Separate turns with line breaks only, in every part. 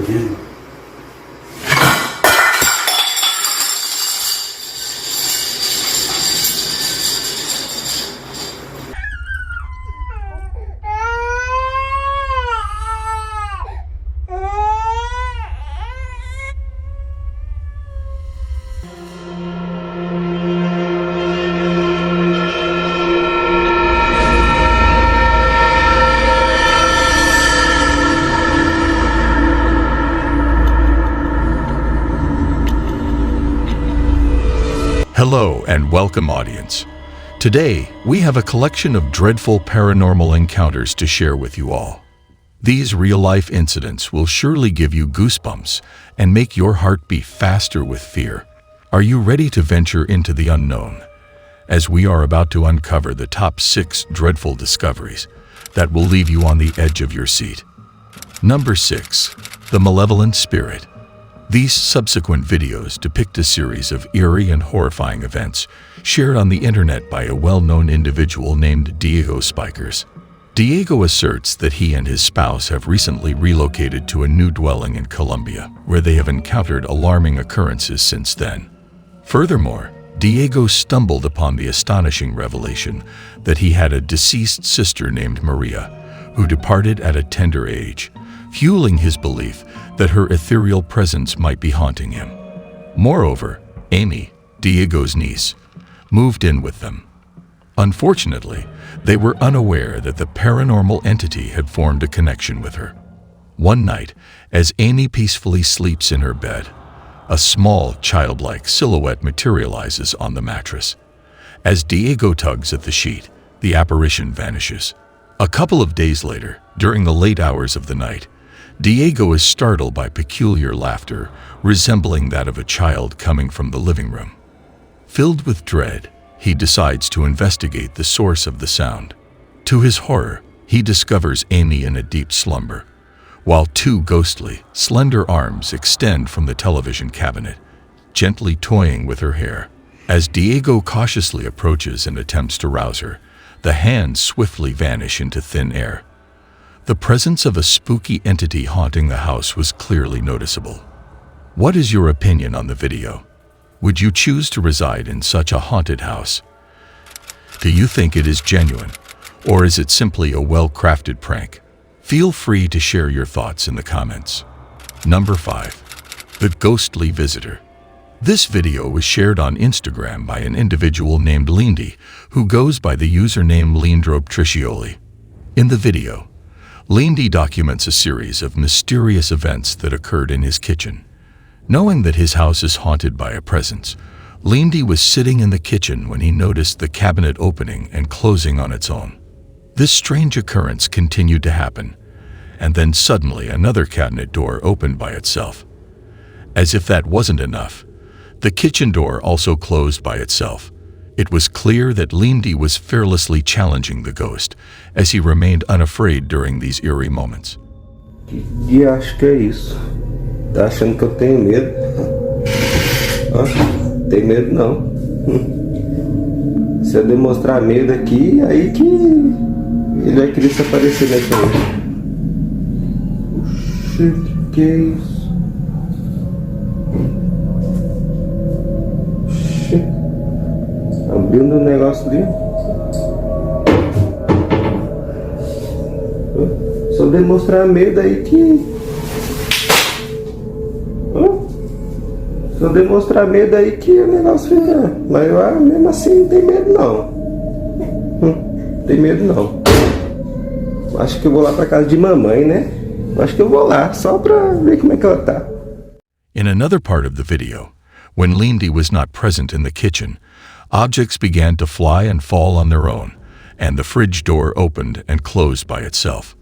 again.
Hello and welcome, audience. Today, we have a collection of dreadful paranormal encounters to share with you all. These real-life incidents will surely give you goosebumps and make your heart beat faster with fear. Are you ready to venture into the unknown? As we are about to uncover the top 6 dreadful discoveries that will leave you on the edge of your seat. Number 6. The Malevolent Spirit. These subsequent videos depict a series of eerie and horrifying events shared on the internet by a well-known individual named Diego Spikers. Diego asserts that he and his spouse have recently relocated to a new dwelling in Colombia, where they have encountered alarming occurrences since then. Furthermore, Diego stumbled upon the astonishing revelation that he had a deceased sister named Maria, who departed at a tender age, fueling his belief that her ethereal presence might be haunting him. Moreover, Amy, Diego's niece, moved in with them. Unfortunately, they were unaware that the paranormal entity had formed a connection with her. One night, as Amy peacefully sleeps in her bed, a small, childlike silhouette materializes on the mattress. As Diego tugs at the sheet, the apparition vanishes. A couple of days later, during the late hours of the night, Diego is startled by peculiar laughter, resembling that of a child coming from the living room. Filled with dread, he decides to investigate the source of the sound. To his horror, he discovers Amy in a deep slumber, while 2 ghostly, slender arms extend from the television cabinet, gently toying with her hair. As Diego cautiously approaches and attempts to rouse her, the hands swiftly vanish into thin air. The presence of a spooky entity haunting the house was clearly noticeable. What is your opinion on the video? Would you choose to reside in such a haunted house? Do you think it is genuine, or is it simply a well-crafted prank? Feel free to share your thoughts in the comments. Number 5. The Ghostly Visitor. This video was shared on Instagram by an individual named Lindy, who goes by the username Lindrope In the video, Lindy documents a series of mysterious events that occurred in his kitchen. Knowing that his house is haunted by a presence, Lindy was sitting in the kitchen when he noticed the cabinet opening and closing on its own. This strange occurrence continued to happen, and then suddenly another cabinet door opened by itself. As if that wasn't enough, the kitchen door also closed by itself. It was clear that Lindy was fearlessly challenging the ghost, as he remained unafraid during these eerie moments.
E acho que é isso. Tá achando que eu tenho medo? Tem medo não. Se eu demonstrar medo aqui, aí que ele vai querer se aparecer na frente. Oxi, que é isso? Oxi. Abrindo um negócio ali. Se eu demonstrar medo aí que... Se eu demonstrar medo aí que o negócio fica... Mas eu mesmo assim não tem medo não. Tem medo não. Acho que eu vou lá pra casa de mamãe, né? Acho que eu vou lá, só pra ver como é que ela tá.
In another part of the video, when Lindy was not present in the kitchen, objects began to fly and fall on their own, and the fridge door opened and closed by itself.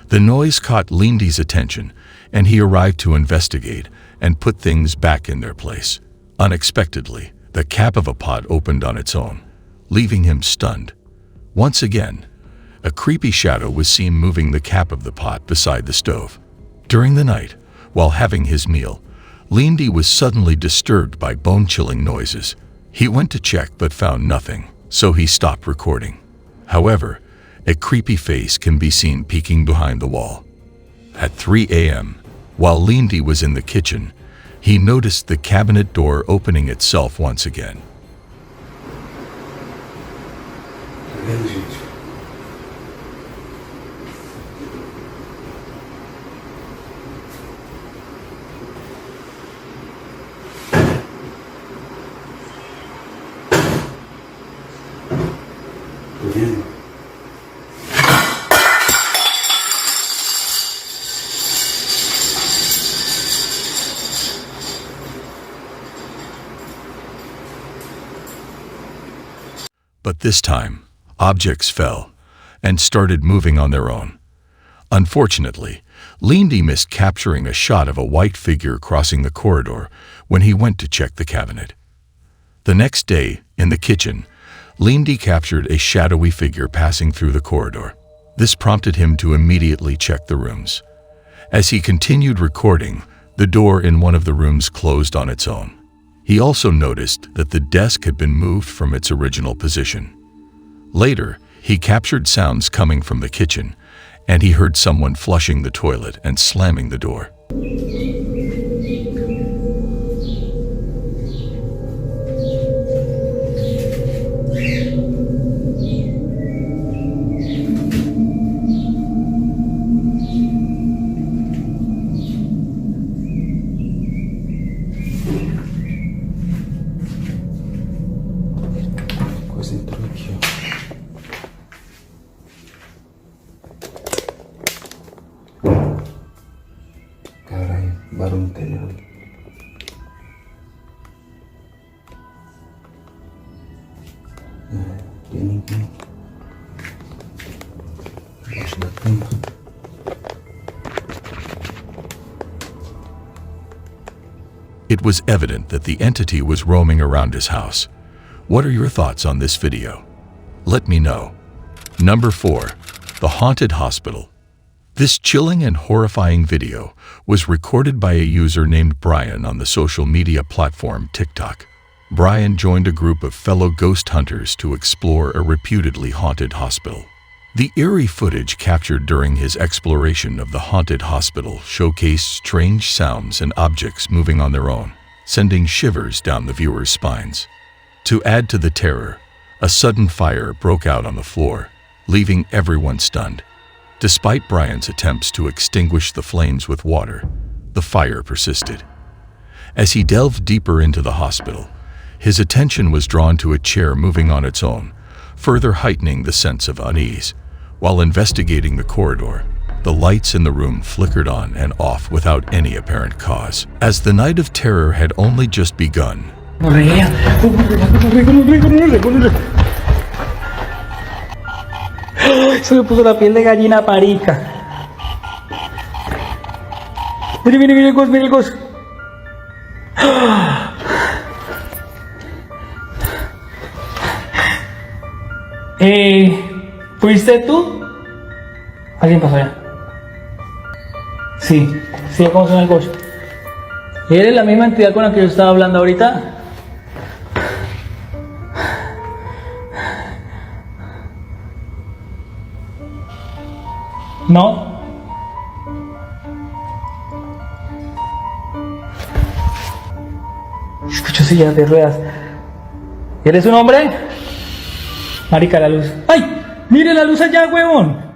The noise caught Lindy's attention, and he arrived to investigate and put things back in their place. Unexpectedly, the cap of a pot opened on its own, leaving him stunned. Once again, a creepy shadow was seen moving the cap of the pot beside the stove. During the night, while having his meal, Lindy was suddenly disturbed by bone-chilling noises. He went to check but found nothing, so he stopped recording. However, a creepy face can be seen peeking behind the wall. At 3 a.m., While Lindy was in the kitchen, he noticed the cabinet door opening itself once again. But this time, objects fell and started moving on their own. Unfortunately, Lindy missed capturing a shot of a white figure crossing the corridor when he went to check the cabinet. The next day, in the kitchen, Lindy captured a shadowy figure passing through the corridor. This prompted him to immediately check the rooms. As he continued recording, the door in one of the rooms closed on its own. He also noticed that the desk had been moved from its original position. Later, he captured sounds coming from the kitchen, and he heard someone flushing the toilet and slamming the door.
Barulho telhando. Tem ninguém. Embaixo da cama.
It was evident that the entity was roaming around his house. What are your thoughts on this video? Let me know. Number 4. The Haunted Hospital. This chilling and horrifying video was recorded by a user named Brian on the social media platform TikTok. Brian joined a group of fellow ghost hunters to explore a reputedly haunted hospital. The eerie footage captured during his exploration of the haunted hospital showcased strange sounds and objects moving on their own, sending shivers down the viewer's spines. To add to the terror, a sudden fire broke out on the floor, leaving everyone stunned. Despite Brian's attempts to extinguish the flames with water, the fire persisted. As he delved deeper into the hospital, his attention was drawn to a chair moving on its own, further heightening the sense of unease. While investigating the corridor, the lights in the room flickered on and off without any apparent cause. As the night of terror had only just begun,
Se me puso la piel de gallina parica. Mire, mire, mire, Gus, mire, Gus. ¿Fuiste tú? ¿Alguien pasó allá? Sí, sí, ¿cómo suena el Gus? ¿Eres la misma entidad con la que yo estaba hablando ahorita? No. Escucho sillas de ruedas. ¿Eres un hombre? Marica, la luz. ¡Ay! ¡Mire la luz allá, huevón!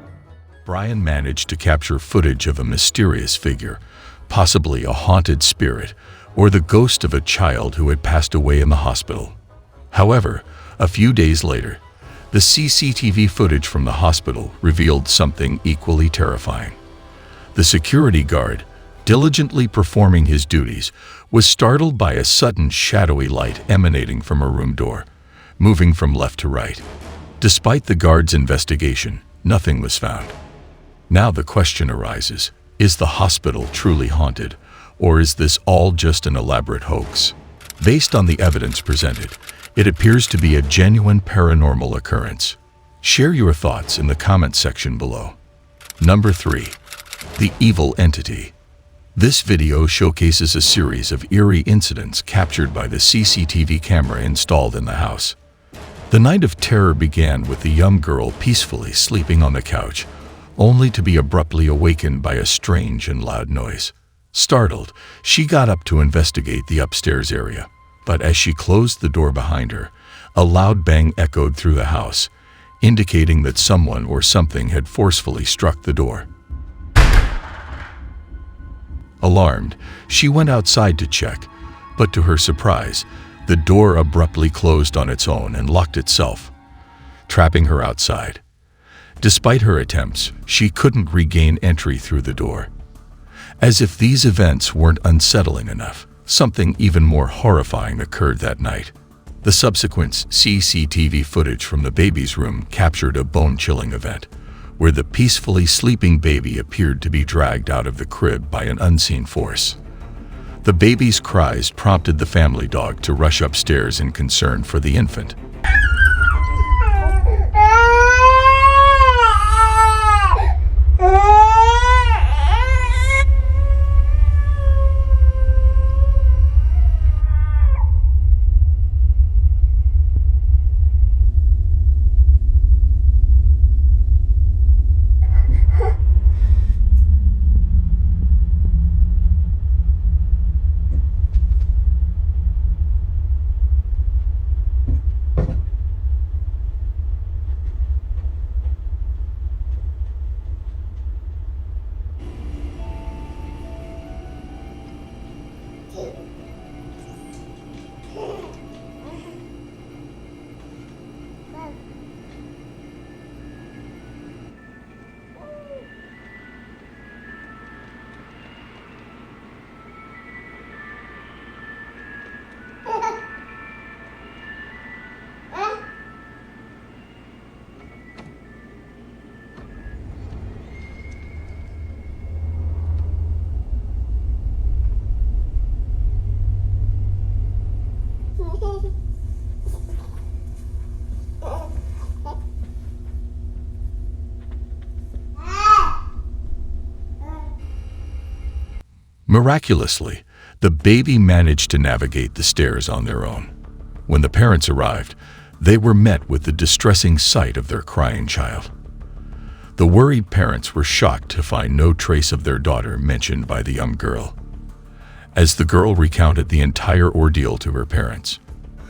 Brian managed to capture footage of a mysterious figure, possibly a haunted spirit or the ghost of a child who had passed away in the hospital. However, a few days later, the CCTV footage from the hospital revealed something equally terrifying. The security guard, diligently performing his duties, was startled by a sudden shadowy light emanating from a room door, moving from left to right. Despite the guard's investigation, nothing was found. Now the question arises, is the hospital truly haunted, or is this all just an elaborate hoax? Based on the evidence presented, it appears to be a genuine paranormal occurrence. Share your thoughts in the comment section below. Number 3. The Evil Entity. This video showcases a series of eerie incidents captured by the CCTV camera installed in the house. The night of terror began with the young girl peacefully sleeping on the couch, only to be abruptly awakened by a strange and loud noise. Startled, she got up to investigate the upstairs area, but as she closed the door behind her, a loud bang echoed through the house, indicating that someone or something had forcefully struck the door. Alarmed, she went outside to check, but to her surprise, the door abruptly closed on its own and locked itself, trapping her outside. Despite her attempts, she couldn't regain entry through the door. As if these events weren't unsettling enough, something even more horrifying occurred that night. The subsequent CCTV footage from the baby's room captured a bone-chilling event, where the peacefully sleeping baby appeared to be dragged out of the crib by an unseen force. The baby's cries prompted the family dog to rush upstairs in concern for the infant. Miraculously, the baby managed to navigate the stairs on their own. When the parents arrived, they were met with the distressing sight of their crying child. The worried parents were shocked to find no trace of their daughter mentioned by the young girl. As the girl recounted the entire ordeal to her parents,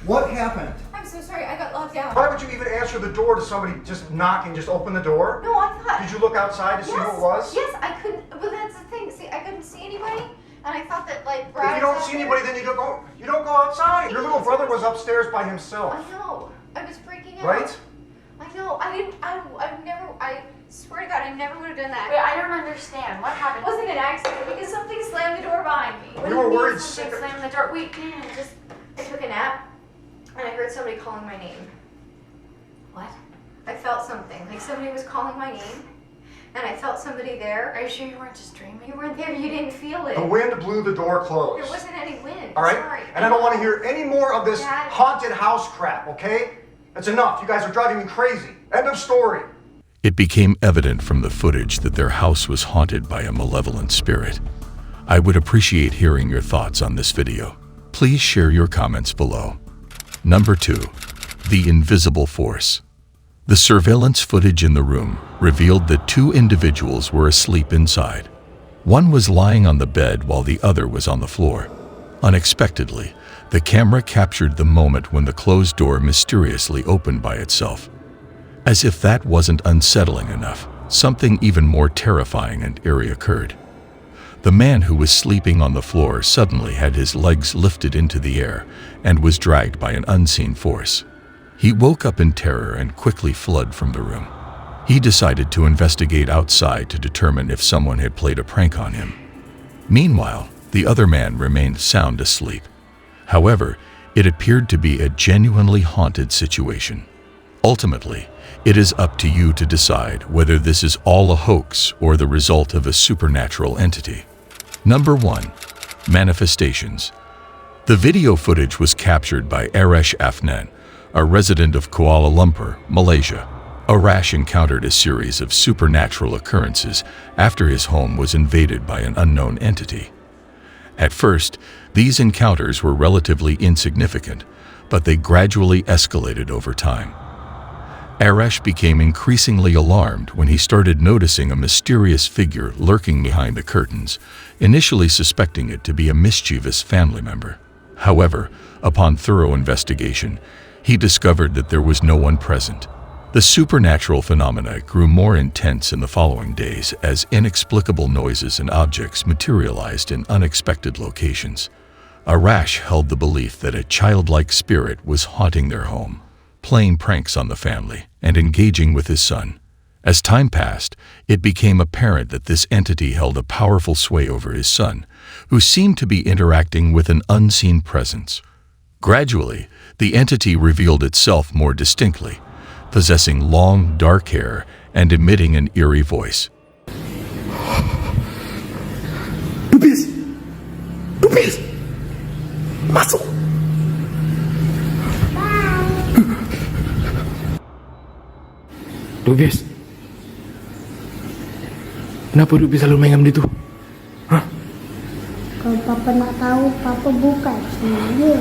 What happened?
I'm so sorry, I got locked out.
Why would you even answer the door to somebody just knocking, just open the door?
No, I thought.
Did you look outside to see who it was?
Yes, I couldn't. But that's the thing. See, I couldn't see anybody, and I thought that like.
If you don't see anybody, then you don't go outside. Your little brother was upstairs by himself.
I know. I was freaking out.
Right?
I know. I didn't. I've never. I swear to God, I never would have done that.
Wait, I don't understand. What happened?
It wasn't an accident because something slammed the door behind me.
You were worried
Something
sick.
slammed the door. Wait, just. I took a nap, and I heard somebody calling my name.
What?
I felt something, like somebody was calling my name, and I felt somebody there.
Are you sure you weren't just dreaming?
You weren't there. You didn't feel it.
The wind blew the door closed.
There wasn't any wind.
All right?
Sorry.
And I don't want to hear any more of this
Dad.
haunted house crap, okay? That's enough. You guys are driving me crazy. End of story.
it became evident from the footage that their house was haunted by a malevolent spirit. I would appreciate hearing your thoughts on this video. Please share your comments below. Number 2. The Invisible Force. The surveillance footage in the room revealed that 2 individuals were asleep inside. One was lying on the bed while the other was on the floor. Unexpectedly, the camera captured the moment when the closed door mysteriously opened by itself. As if that wasn't unsettling enough, something even more terrifying and eerie occurred. The man who was sleeping on the floor suddenly had his legs lifted into the air and was dragged by an unseen force. He woke up in terror and quickly fled from the room. He decided to investigate outside to determine if someone had played a prank on him. Meanwhile, the other man remained sound asleep. However, it appeared to be a genuinely haunted situation. Ultimately, it is up to you to decide whether this is all a hoax or the result of a supernatural entity. Number 1. Manifestations. The video footage was captured by Arash Afnan, a resident of Kuala Lumpur, Malaysia. Arash encountered a series of supernatural occurrences after his home was invaded by an unknown entity. At first, these encounters were relatively insignificant, but they gradually escalated over time. Arash became increasingly alarmed when he started noticing a mysterious figure lurking behind the curtains, initially suspecting it to be a mischievous family member. However, upon thorough investigation, he discovered that there was no one present. The supernatural phenomena grew more intense in the following days as inexplicable noises and objects materialized in unexpected locations. Arash held the belief that a childlike spirit was haunting their home, playing pranks on the family, and engaging with his son. As time passed, it became apparent that this entity held a powerful sway over his son, who seemed to be interacting with an unseen presence. Gradually, the entity revealed itself more distinctly, possessing long, dark hair and emitting an eerie voice.
Dupis! Masuk!
Dubis, kenapa Dubis selalu main game itu? Hah?
Kalau papa nak tahu, papa buka sendiri.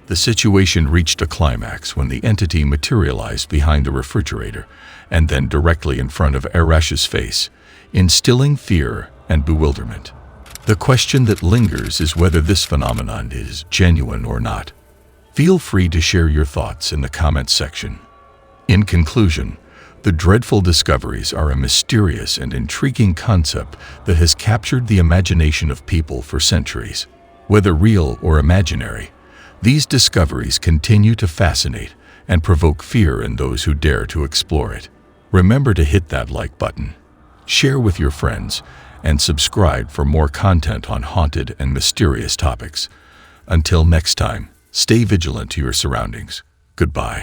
The situation reached a climax when the entity materialized behind a refrigerator and then directly in front of Arash's face, instilling fear and bewilderment. The question that lingers is whether this phenomenon is genuine or not. Feel free to share your thoughts in the comments section. In conclusion, the dreadful discoveries are a mysterious and intriguing concept that has captured the imagination of people for centuries. Whether real or imaginary, these discoveries continue to fascinate and provoke fear in those who dare to explore it. Remember to hit that like button, share with your friends, and subscribe for more content on haunted and mysterious topics. Until next time, stay vigilant to your surroundings. Goodbye.